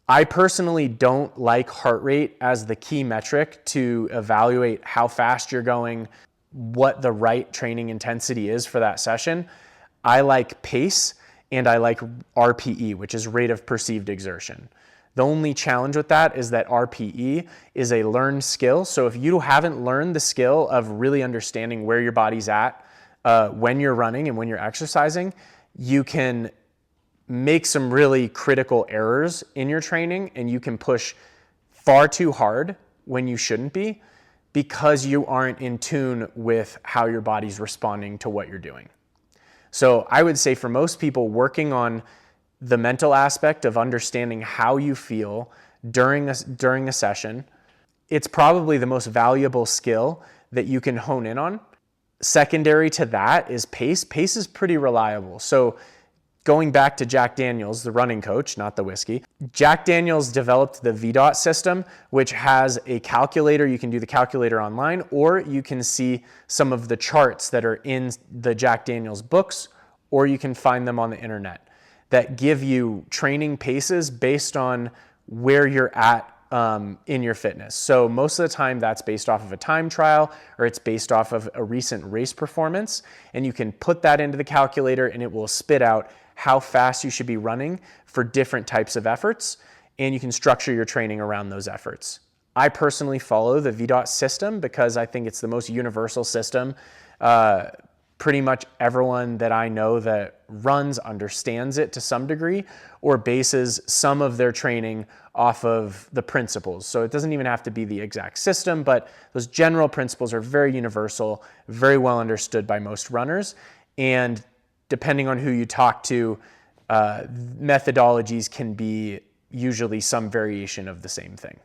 I personally don't like heart rate as the key metric to evaluate how fast you're going, what the right training intensity is for that session. I like pace and I like RPE, which is rate of perceived exertion. The only challenge with that is that RPE is a learned skill. So if you haven't learned the skill of really understanding where your body's at when you're running and when you're exercising, you can make some really critical errors in your training, and you can push far too hard when you shouldn't be because you aren't in tune with how your body's responding to what you're doing. So I would say for most people, working on the mental aspect of understanding how you feel during a session, it's probably the most valuable skill that you can hone in on. Secondary to that is pace. Pace is pretty reliable. So going back to Jack Daniels, the running coach, not the whiskey, Jack Daniels developed the VDOT system, which has a calculator. You can do the calculator online, or you can see some of the charts that are in the Jack Daniels books, or you can find them on the internet that give you training paces based on where you're at in your fitness. So most of the time that's based off of a time trial, or it's based off of a recent race performance. And you can put that into the calculator and it will spit out how fast you should be running for different types of efforts. And you can structure your training around those efforts. I personally follow the VDOT system because I think it's the most universal system. Pretty much everyone that I know that runs understands it to some degree, or bases some of their training off of the principles. So it doesn't even have to be the exact system, but those general principles are very universal, very well understood by most runners. And depending on who you talk to, methodologies can be usually some variation of the same thing.